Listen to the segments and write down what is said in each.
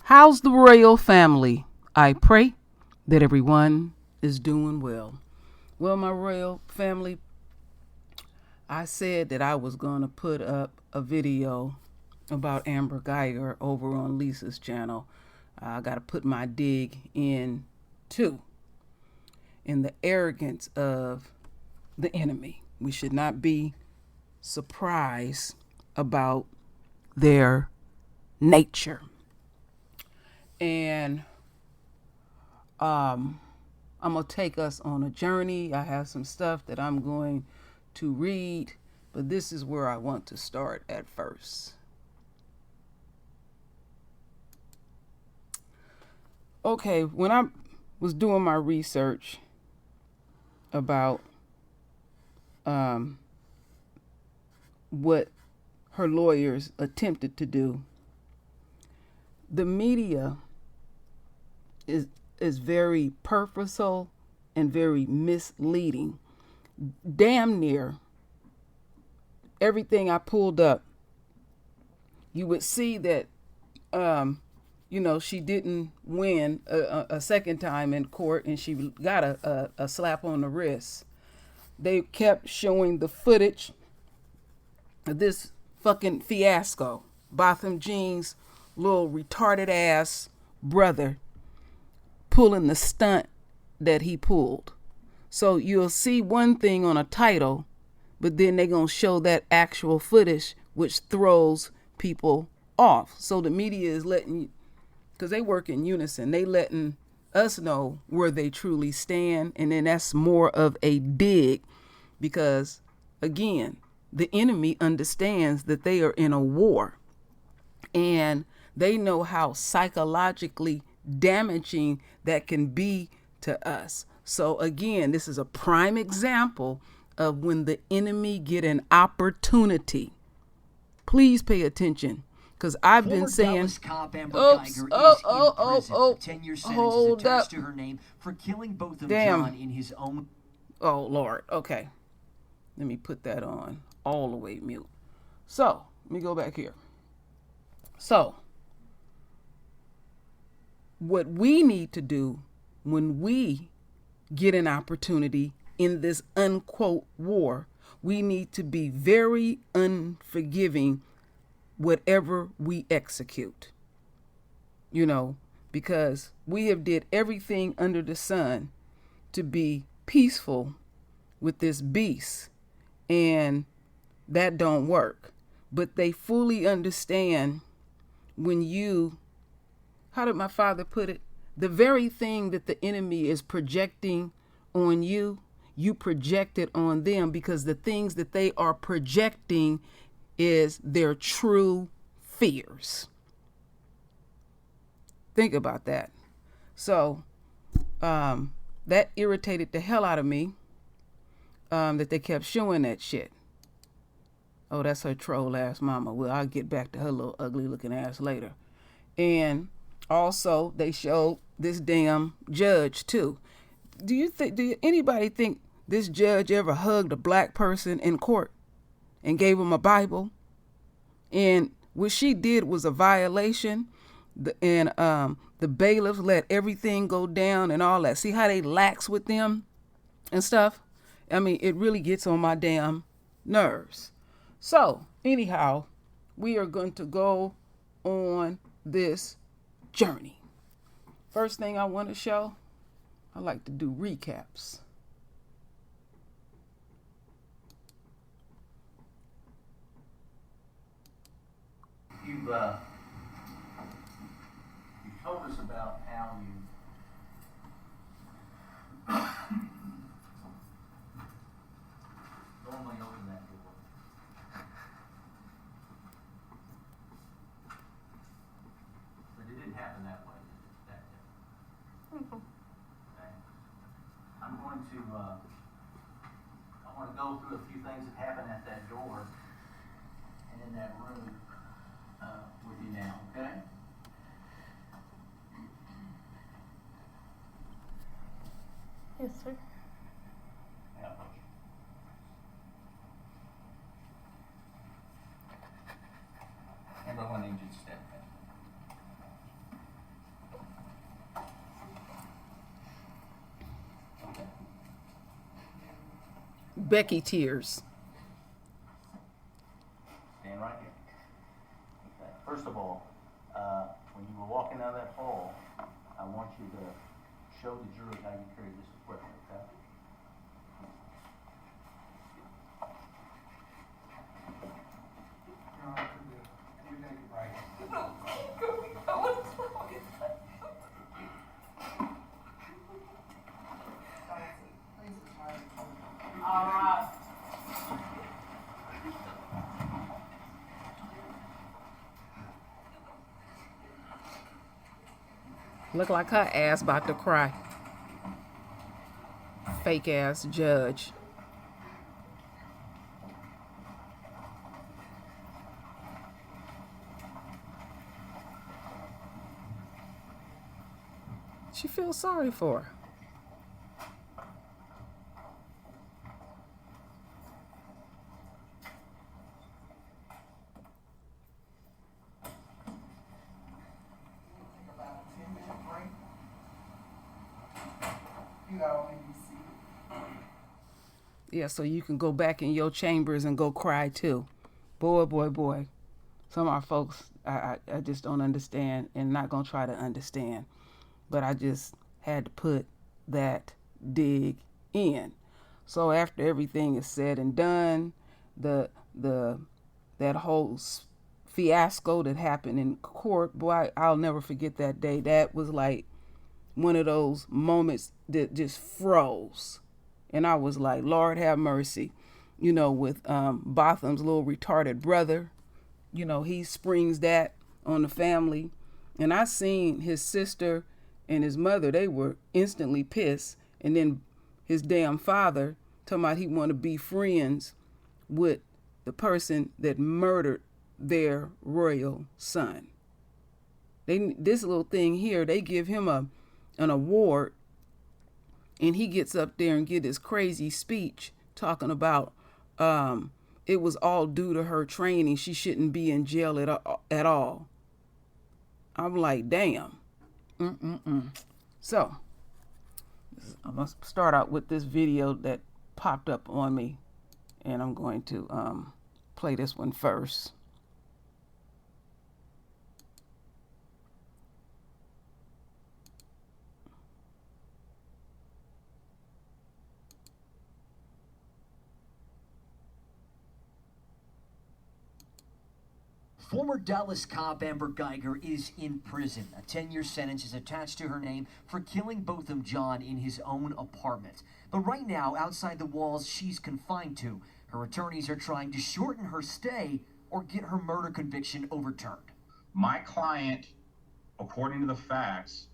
How's the royal family? I pray that everyone is doing well. Well, my royal family, I said that I was going to put up a video about Amber Geiger over on Lisa's channel. I got to put my dig in too. In the arrogance of the enemy. We should not be surprised about their nature. And I'm going to take us on a journey. I have some stuff that I'm going to read, but this is where I want to start at first. Okay, when I was doing my research about what her lawyers attempted to do, the media is very purposeful and very misleading. Damn near everything I pulled up, you would see that she didn't win a second time in court, and she got a slap on the wrist. They kept showing the footage of this fucking fiasco. Botham Jean's little retarded ass brother pulling the stunt that he pulled. So you'll see one thing on a title, but then they're going to show that actual footage, which throws people off. So the media is letting, because they work in unison, they letting us know where they truly stand. And then that's more of a dig because, again, the enemy understands that they are in a war. And they know how psychologically damaging that can be to us. So again, this is a prime example of when the enemy get an opportunity. Please pay attention, because I've been saying, cop Amber Geiger is in prison. 10-year sentence is attached to her name for killing both of John in his own. Oh Lord, okay. Let me put that on all the way mute. So let me go back here. So what we need to do when we get an opportunity in this unquote war, we need to be very unforgiving whatever we execute. Because we have did everything under the sun to be peaceful with this beast, and that don't work. But they fully understand when you, how did my father put it? The very thing that the enemy is projecting on you, you project it on them, because the things that they are projecting is their true fears. Think about that. So that irritated the hell out of me, that they kept showing that shit. Oh, that's her troll ass mama. Well, I'll get back to her little ugly looking ass later. And also they showed this damn judge too. Do anybody think this judge ever hugged a black person in court and gave him a Bible? And what she did was a violation. The bailiffs let everything go down and all that. See how they lax with them and stuff? I mean, it really gets on my damn nerves. So anyhow, we are going to go on this journey. First thing I want to show, I like to do recaps. You've told us about how you normally open that door. But it didn't happen that way, that day. Okay. I'm going to I want to go through a few things that happened at that door and in that room with you now, okay? Yes, sir. Yeah. Amber, I need you to step back. Becky tears. Stand right here. Okay. First of all, when you were walking out of that hall, I want you to show the jury how you carry this equipment, okay? Look like her ass about to cry. Fake ass judge. She feels sorry for her. Yeah, so you can go back in your chambers and go cry too. Boy, boy, boy. Some of our folks, I just don't understand and not going to try to understand. But I just had to put that dig in. So after everything is said and done, that whole fiasco that happened in court, boy, I'll never forget that day. That was like one of those moments that just froze. And I was like, Lord have mercy. You know, with Botham's little retarded brother, you know, he springs that on the family. And I seen his sister and his mother, they were instantly pissed. And then his damn father talking about he want to be friends with the person that murdered their royal son. This little thing here, they give him an award, and he gets up there and get his crazy speech talking about it was all due to her training. She shouldn't be in jail at all. I'm like, damn. So, I'm going to start out with this video that popped up on me, and I'm going to play this one first. Former Dallas cop Amber Geiger is in prison. A 10-year sentence is attached to her name for killing Botham Jean in his own apartment. But right now, outside the walls she's confined to, her attorneys are trying to shorten her stay or get her murder conviction overturned. My client, according to the facts,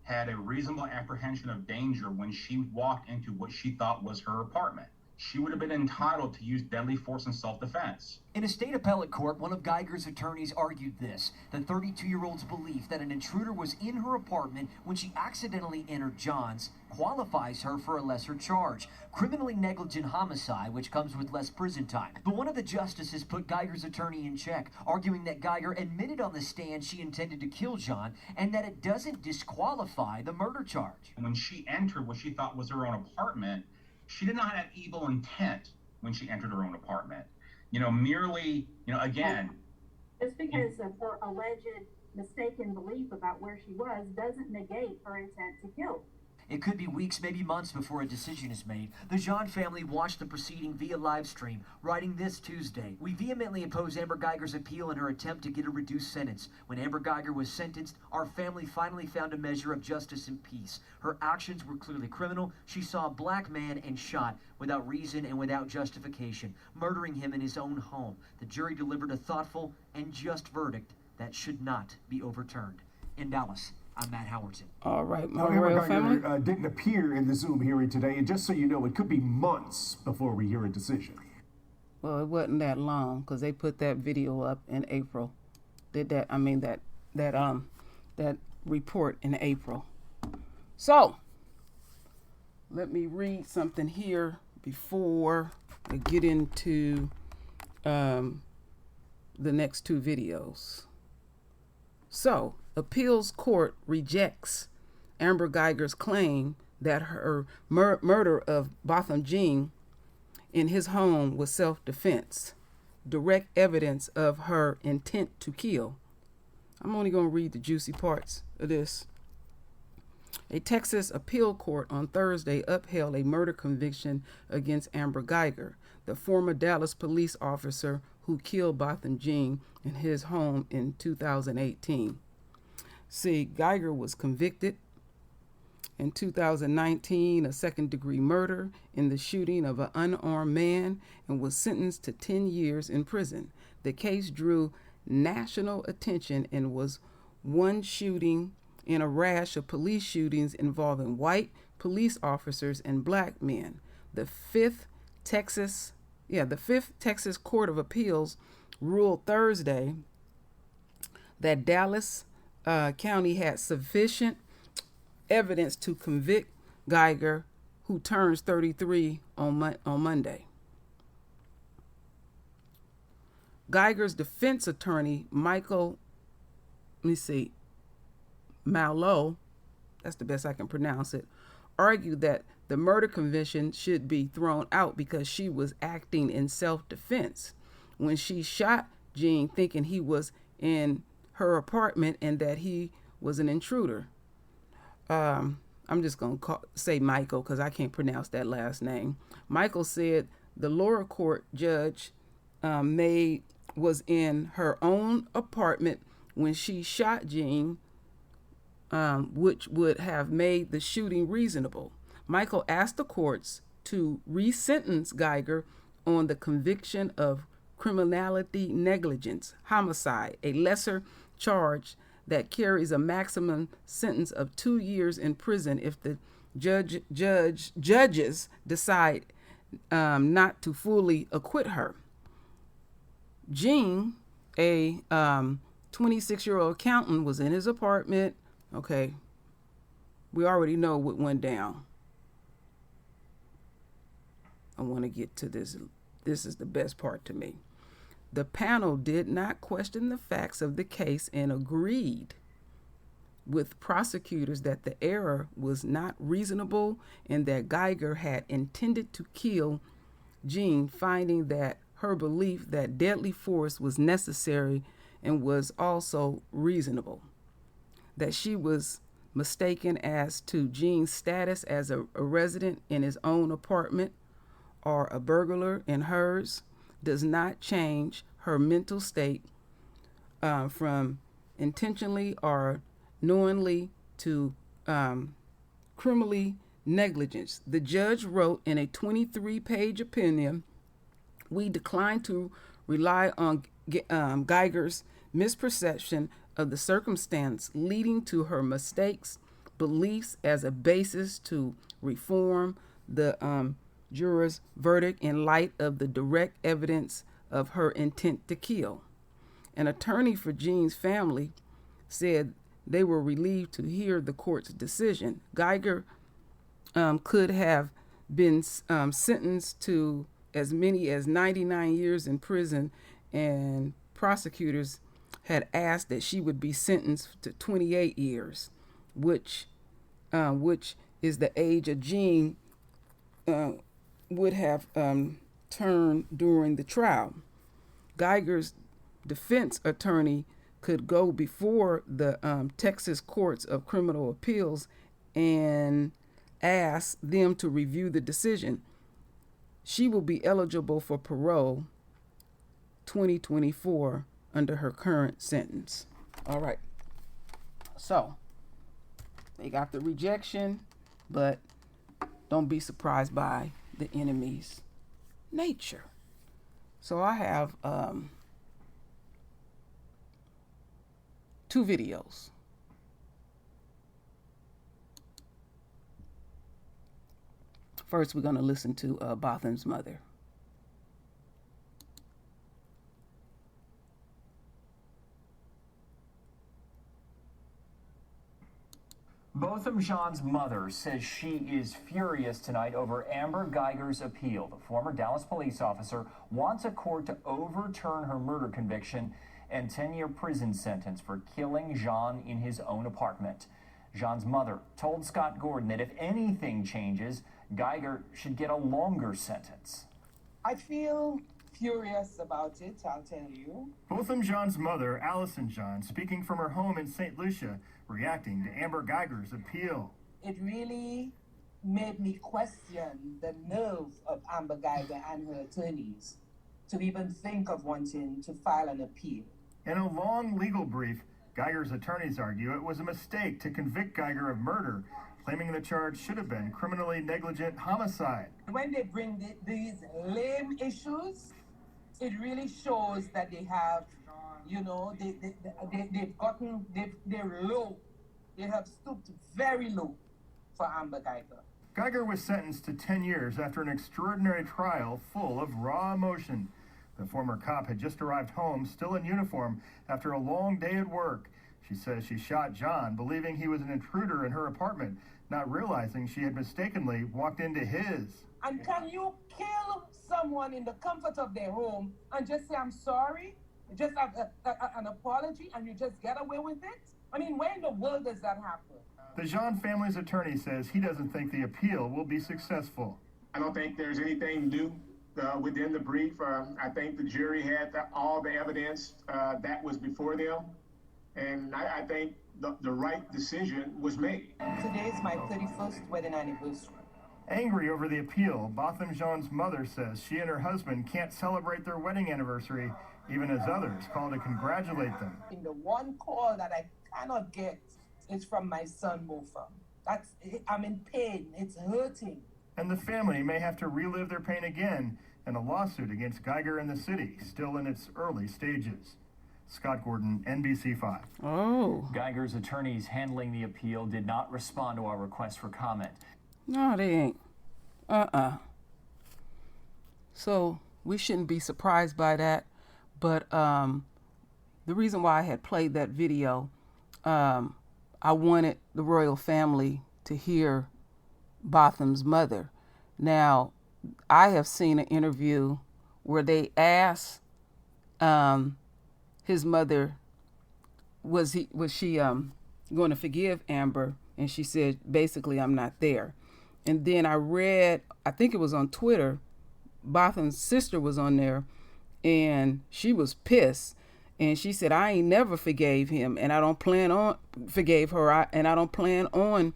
had a reasonable apprehension of danger when she walked into what she thought was her apartment. She would have been entitled to use deadly force in self-defense. In a state appellate court, one of Geiger's attorneys argued this: the 32-year-old's belief that an intruder was in her apartment when she accidentally entered John's qualifies her for a lesser charge, criminally negligent homicide, which comes with less prison time. But one of the justices put Geiger's attorney in check, arguing that Geiger admitted on the stand she intended to kill John and that it doesn't disqualify the murder charge. When she entered what she thought was her own apartment, she did not have evil intent when she entered her own apartment. Merely, again. Just because of her alleged mistaken belief about where she was doesn't negate her intent to kill. It could be weeks, maybe months before a decision is made. The Jean family watched the proceeding via live stream, writing this Tuesday: "We vehemently oppose Amber Geiger's appeal in her attempt to get a reduced sentence. When Amber Geiger was sentenced, our family finally found a measure of justice and peace. Her actions were clearly criminal. She saw a black man and shot without reason and without justification, murdering him in his own home. The jury delivered a thoughtful and just verdict that should not be overturned." In Dallas, I'm Matt Howardson. All right, my royal family. Didn't appear in the Zoom hearing today, and just so you know, it could be months before we hear a decision. Well, it wasn't that long because they put that video up in April. That report in April. So let me read something here before I get into the next two videos. So, appeals court rejects Amber Geiger's claim that her murder of Botham Jean in his home was self-defense, direct evidence of her intent to kill. I'm only going to read the juicy parts of this. A Texas appeal court on Thursday upheld a murder conviction against Amber Guyger, the former Dallas police officer who killed Botham Jean in his home in 2018. See, Geiger was convicted in 2019 of second-degree murder in the shooting of an unarmed man and was sentenced to 10 years in prison. The case drew national attention and was one shooting in a rash of police shootings involving white police officers and black men. The Fifth Texas Court of Appeals ruled Thursday that Dallas County had sufficient evidence to convict Geiger, who turns 33 on Monday. Geiger's defense attorney, Michael, Malo, that's the best I can pronounce it, argued that the murder conviction should be thrown out because she was acting in self-defense when she shot Jean, thinking he was in her apartment and that he was an intruder. I'm just going to say Michael because I can't pronounce that last name. Michael said the lower court judge was in her own apartment when she shot Jean, which would have made the shooting reasonable. Michael asked the courts to re-sentence Geiger on the conviction of criminality negligence, homicide, a lesser charge that carries a maximum sentence of 2 years in prison if the judges decide not to fully acquit her. Jean, a 26-year-old accountant, was in his apartment. Okay, we already know what went down. I want to get to this. This is the best part to me. The panel did not question the facts of the case and agreed with prosecutors that the error was not reasonable and that Geiger had intended to kill Jean, finding that her belief that deadly force was necessary and was also reasonable. That she was mistaken as to Jean's status as a resident in his own apartment or a burglar in hers does not change her mental state from intentionally or knowingly to criminally negligence. The judge wrote in a 23-page opinion, "We decline to rely on Geiger's misperception of the circumstance leading to her mistakes, beliefs as a basis to reform the juror's verdict in light of the direct evidence of her intent to kill." An attorney for Jean's family said they were relieved to hear the court's decision. Geiger could have been sentenced to as many as 99 years in prison, and prosecutors had asked that she would be sentenced to 28 years, which is the age of Jean would have turned during the trial. Geiger's defense attorney could go before the Texas Courts of Criminal Appeals and ask them to review the decision. She will be eligible for parole 2024 under her current sentence. All right. So they got the rejection, but don't be surprised by the enemy's nature. So I have 2 videos. First, we're going to listen to Botham's mother. Botham Jean's mother says she is furious tonight over Amber Geiger's appeal. The former Dallas police officer wants a court to overturn her murder conviction and 10-year prison sentence for killing Jean in his own apartment. Jean's mother told Scott Gordon that if anything changes, Geiger should get a longer sentence. I feel furious about it, I'll tell you. Botham Jean's mother, Allison Jean, speaking from her home in St. Lucia, reacting to Amber Geiger's appeal. It really made me question the nerve of Amber Geiger and her attorneys to even think of wanting to file an appeal. In a long legal brief, Geiger's attorneys argue it was a mistake to convict Geiger of murder, claiming the charge should have been criminally negligent homicide. When they bring these lame issues, it really shows that they have, they're low. They have stooped very low for Amber Geiger. Geiger was sentenced to 10 years after an extraordinary trial full of raw emotion. The former cop had just arrived home, still in uniform, after a long day at work. She says she shot John, believing he was an intruder in her apartment, not realizing she had mistakenly walked into his. And can you kill someone in the comfort of their home and just say, I'm sorry, just have an apology, and you just get away with it? I mean, where in the world does that happen? The Jean family's attorney says he doesn't think the appeal will be successful. I don't think there's anything new within the brief. I think the jury had all the evidence that was before them, and I think the right decision was made. Today is my 31st wedding anniversary. Angry over the appeal, Botham Jean's mother says she and her husband can't celebrate their wedding anniversary, even as others call to congratulate them. And the one call that I cannot get is from my son, Mofa. I'm in pain. It's hurting. And the family may have to relive their pain again in a lawsuit against Geiger and the city, still in its early stages. Scott Gordon, NBC5. Oh. Geiger's attorneys handling the appeal did not respond to our request for comment. No, they ain't. So we shouldn't be surprised by that. But the reason why I had played that video, I wanted the royal family to hear Botham's mother. Now, I have seen an interview where they asked his mother, was she going to forgive Amber? And she said, basically, I'm not there. And then I read, I think it was on Twitter, Botham's sister was on there, and she was pissed. And she said, I ain't never forgave him, and I don't plan on, forgave her, and I don't plan on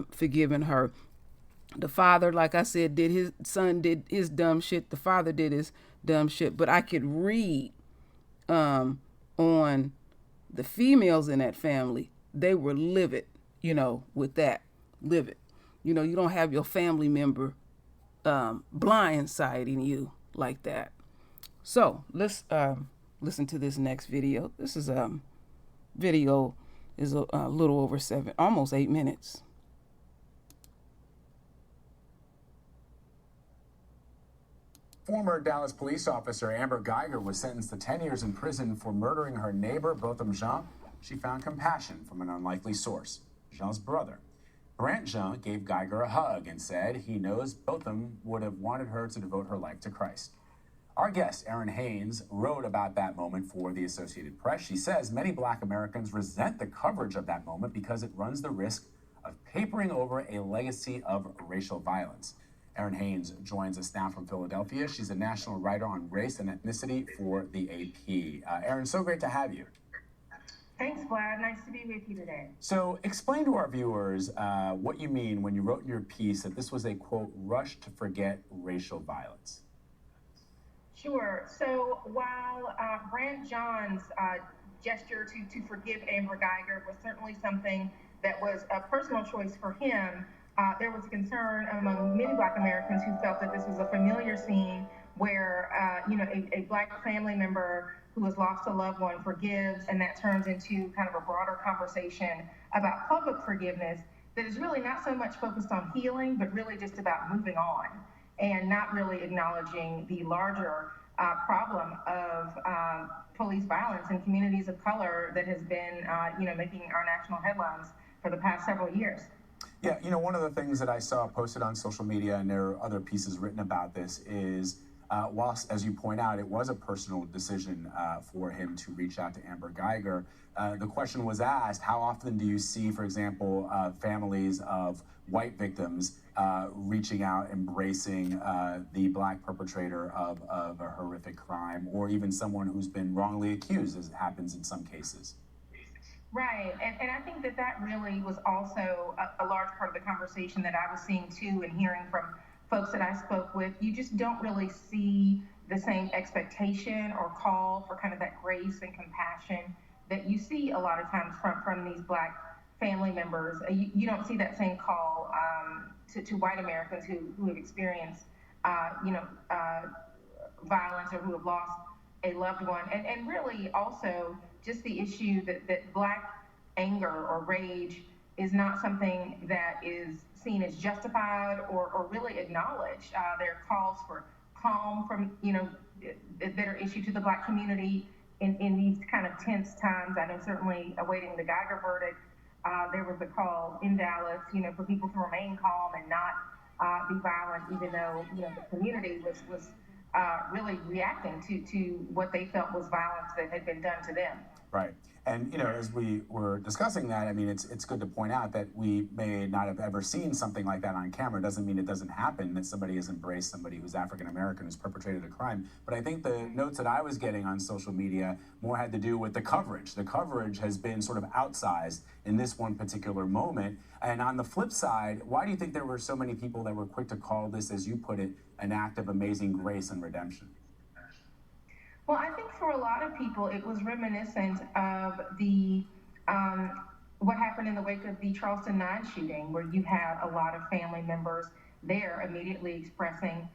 forgiving her. The father, like I said, his son did his dumb shit. The father did his dumb shit. But I could read on the females in that family. They were livid, with that. Livid. You don't have your family member blindsiding you like that. So let's listen to this next video. This is video is a little over almost 8 minutes. Former Dallas police officer Amber Geiger was sentenced to 10 years in prison for murdering her neighbor, Botham Jean. She found compassion from an unlikely source, Jean's brother. Brant Jean gave Geiger a hug and said he knows Botham would have wanted her to devote her life to Christ. Our guest, Erin Haynes, wrote about that moment for the Associated Press. She says many Black Americans resent the coverage of that moment because it runs the risk of papering over a legacy of racial violence. Erin Haynes joins us now from Philadelphia. She's a national writer on race and ethnicity for the AP. Erin, so great to have you. Thanks, Vlad. Nice to be with you today. So explain to our viewers what you mean when you wrote in your piece that this was a, quote, rush to forget racial violence. Sure. So while Brant Jean's gesture to forgive Amber Geiger was certainly something that was a personal choice for him, there was concern among many Black Americans who felt that this was a familiar scene where, a Black family member who has lost a loved one forgives, and that turns into kind of a broader conversation about public forgiveness that is really not so much focused on healing, but really just about moving on and not really acknowledging the larger problem of police violence in communities of color that has been, making our national headlines for the past several years. Yeah, one of the things that I saw posted on social media, and there are other pieces written about this, is whilst, as you point out, it was a personal decision for him to reach out to Amber Geiger, the question was asked, how often do you see, for example, families of white victims reaching out, embracing the black perpetrator of a horrific crime, or even someone who's been wrongly accused, as it happens in some cases? Right, and I think that really was also a large part of the conversation that I was seeing too, and hearing from folks that I spoke with. You just don't really see the same expectation or call for kind of that grace and compassion that you see a lot of times from these black family members. You don't see that same call to white Americans who have experienced, violence or who have lost a loved one, and really also just the issue that black anger or rage is not something that is seen as justified or really acknowledged. There are calls for calm from, that are issued to the black community in these kind of tense times. I know certainly awaiting the Geiger verdict, there was a call in Dallas, for people to remain calm and not be violent, even though, the community was really reacting to what they felt was violence that had been done to them. Right. And, as we were discussing that, I mean, it's good to point out that we may not have ever seen something like that on camera. It doesn't mean it doesn't happen, that somebody has embraced somebody who's African-American who's perpetrated a crime. But I think the notes that I was getting on social media more had to do with the coverage. The coverage has been sort of outsized in this one particular moment. And on the flip side, why do you think there were so many people that were quick to call this, as you put it, an act of amazing grace and redemption? Well, I think for a lot of people, it was reminiscent of the what happened in the wake of the Charleston 9 shooting, where you had a lot of family members there immediately expressing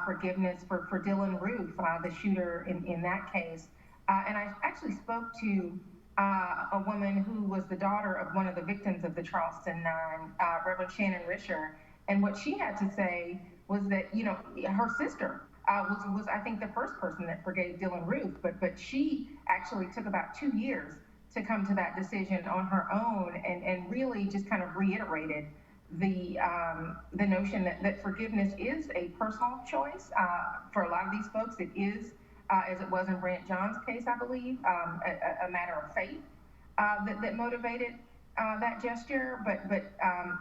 forgiveness for Dylan Roof, the shooter in that case. And I actually spoke to a woman who was the daughter of one of the victims of the Charleston 9, Reverend Shannon Risher, and what she had to say was that, her sister was I think the first person that forgave Dylan Roof, but she actually took about 2 years to come to that decision on her own, and really just kind of reiterated the notion that forgiveness is a personal choice. For a lot of these folks, it is, as it was in Brant John's case, I believe, a matter of faith that motivated that gesture, but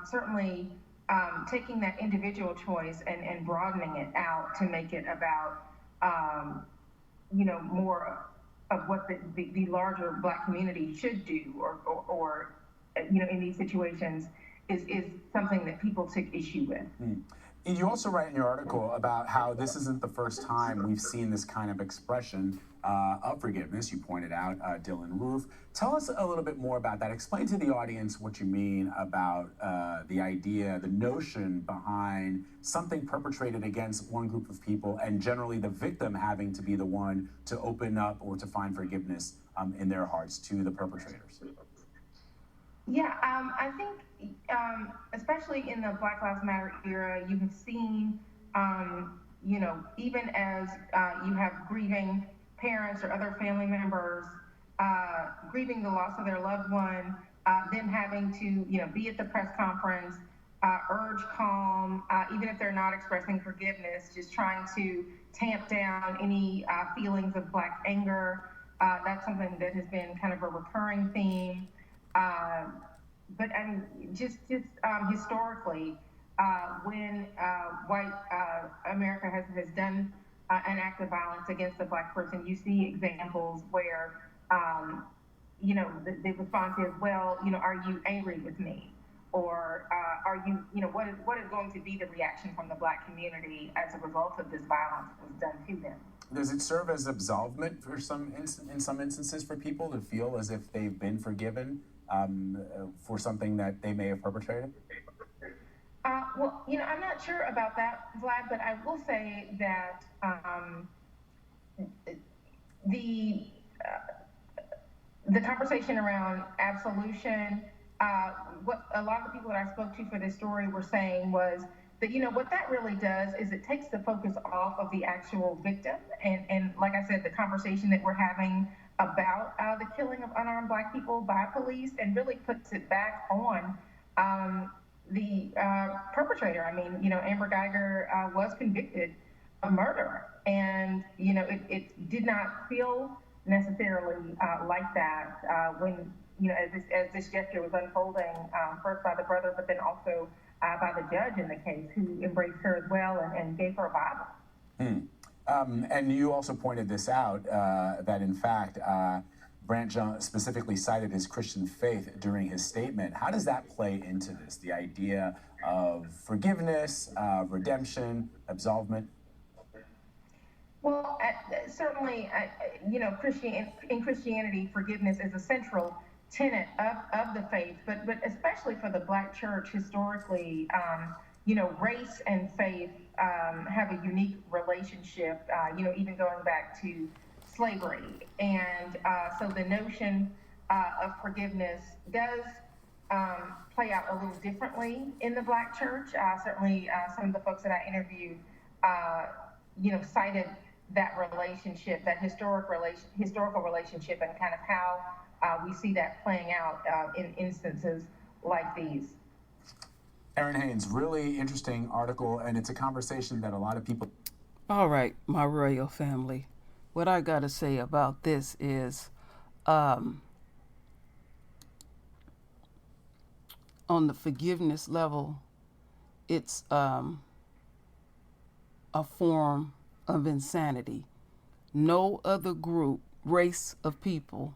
certainly taking that individual choice and broadening it out to make it about, more of what the larger black community should do or in these situations is something that people took issue with. And you also write in your article about how this isn't the first time we've seen this kind of expression of forgiveness. You pointed out Dylan Roof. Tell us a little bit more about that. Explain to the audience what you mean about the idea, the notion behind something perpetrated against one group of people, and generally the victim having to be the one to open up or to find forgiveness in their hearts to the perpetrators. Yeah, I think especially in the Black Lives Matter era, you have seen, even as you have grieving parents or other family members grieving the loss of their loved one, them having to, be at the press conference, urge calm, even if they're not expressing forgiveness, just trying to tamp down any feelings of black anger. That's something that has been kind of a recurring theme. But I mean, just historically, when white America has done an act of violence against a black person, you see examples where, the response is, well, are you angry with me? Or are you, what is going to be the reaction from the black community as a result of this violence that was done to them? Does it serve as absolvement for in some instances for people to feel as if they've been forgiven for something that they may have perpetrated? Well, I'm not sure about that, Vlad, but I will say that the conversation around absolution, what a lot of the people that I spoke to for this story were saying was that, what that really does is it takes the focus off of the actual victim. And like I said, the conversation that we're having about the killing of unarmed black people by police, and really puts it back on the perpetrator. I mean, Amber Geiger was convicted murder. And, it did not feel necessarily like that when, as this gesture was unfolding, first by the brother, but then also by the judge in the case, who embraced her as well and gave her a Bible. And you also pointed this out, that in fact, Brandt Jean specifically cited his Christian faith during his statement. How does that play into this, the idea of forgiveness, redemption, absolvement? Well, certainly, in Christianity, forgiveness is a central tenet of the faith, but especially for the Black church historically, race and faith have a unique relationship, even going back to slavery. And so the notion of forgiveness does play out a little differently in the Black church. Certainly, some of the folks that I interviewed, cited that relationship, that historical relationship, and kind of how we see that playing out in instances like these. Erin Haynes, really interesting article, and it's a conversation that a lot of people... All right, my royal family. What I got to say about this is, on the forgiveness level, it's a form of insanity. No other group, race of people,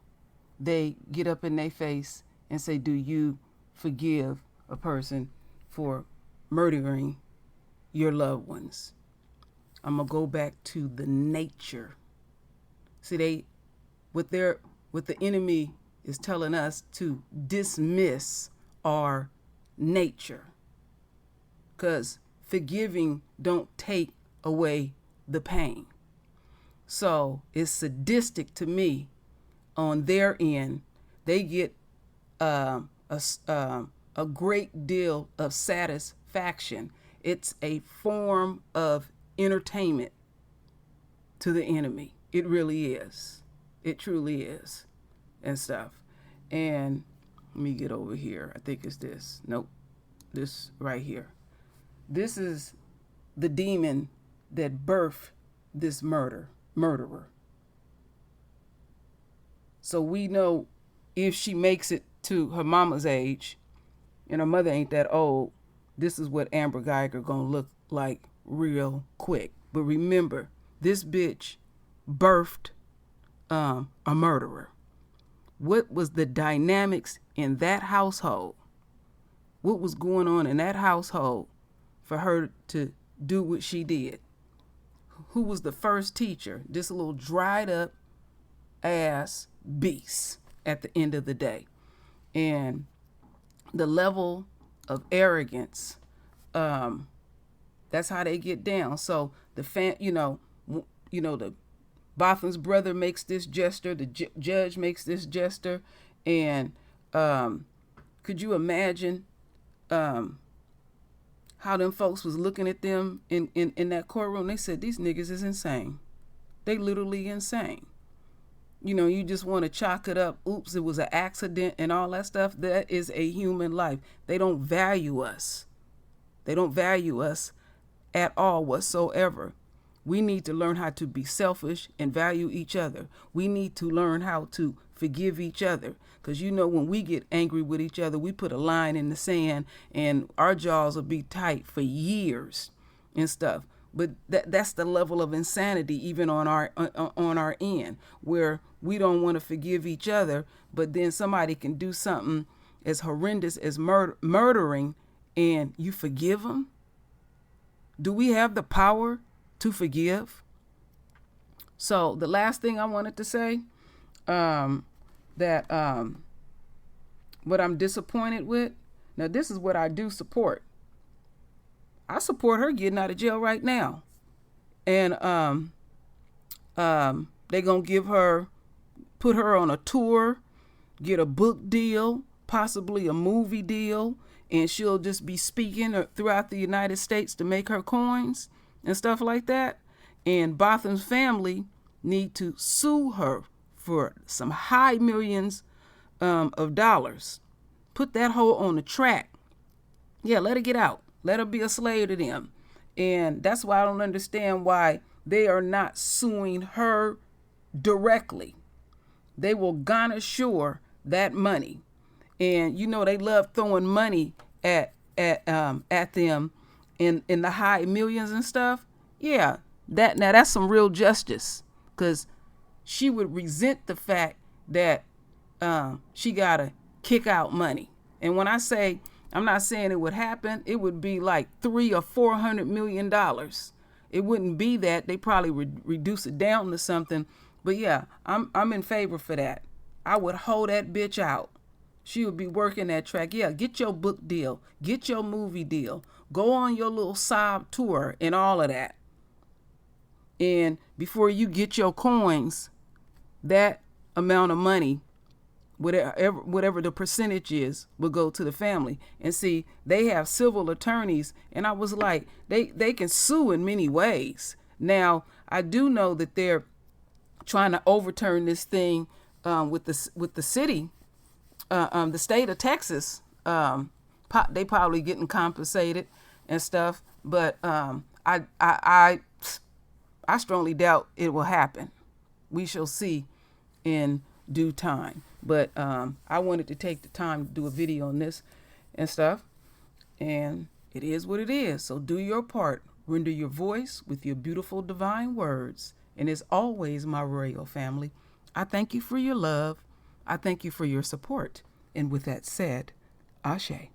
they get up in their face and say, do you forgive a person for murdering your loved ones? I'm going to go back to the nature. See, what the enemy is telling us to dismiss our nature. Because forgiving don't take away the pain. So it's sadistic to me on their end. They get a great deal of satisfaction. It's a form of entertainment to the enemy. It really is. It truly is. And stuff. And let me get over here. I think it's this. Nope. This right here. This is the demon that birthed this murderer. So we know if she makes it to her mama's age, and her mother ain't that old, this is what Amber Geiger gonna look like real quick. But remember, this bitch birthed a murderer. What was the dynamics in that household? What was going on in that household for her to do what she did? Who was the first teacher? This little dried up ass beast at the end of the day. And the level of arrogance, that's how they get down. So the the Botham's brother makes this gesture, the judge makes this gesture, and could you imagine how them folks was looking at them in that courtroom? They said, these niggas is insane. They literally insane. You just want to chalk it up. Oops, it was an accident and all that stuff. That is a human life. They don't value us. They don't value us at all whatsoever. We need to learn how to be selfish and value each other. We need to learn how to forgive each other. Because when we get angry with each other, we put a line in the sand and our jaws will be tight for years and stuff. But that's the level of insanity even on our end, where we don't want to forgive each other, but then somebody can do something as horrendous as murdering and you forgive them? Do we have the power to forgive? So the last thing I wanted to say, that what I'm disappointed with, now this is what I do support. I support her getting out of jail right now. And they gonna put her on a tour, get a book deal, possibly a movie deal, and she'll just be speaking throughout the United States to make her coins and stuff like that. And Botham's family need to sue her for some high millions of dollars. Put that hoe on the track. Yeah, let her get out. Let her be a slave to them. And that's why I don't understand why they are not suing her directly. They will garnish that money. And you know they love throwing money at them in the high millions and stuff. Yeah, that's some real justice, because she would resent the fact that she gotta kick out money. And when I say, I'm not saying it would happen, it would be like $300 or $400 million. It wouldn't be that. They probably would reduce it down to something. But yeah, I'm in favor for that. I would hold that bitch out. She would be working that track. Yeah, get your book deal, get your movie deal, go on your little sob tour and all of that. And before you get your coins, that amount of money, whatever the percentage is, will go to the family. And see, they have civil attorneys, and I was like, they can sue in many ways. Now, I do know that they're trying to overturn this thing with the city, the state of Texas. They probably getting compensated and stuff, but I strongly doubt it will happen. We shall see in due time. But I wanted to take the time to do a video on this and stuff. And it is what it is. So do your part. Render your voice with your beautiful divine words. And as always, my royal family, I thank you for your love. I thank you for your support. And with that said, Ashe.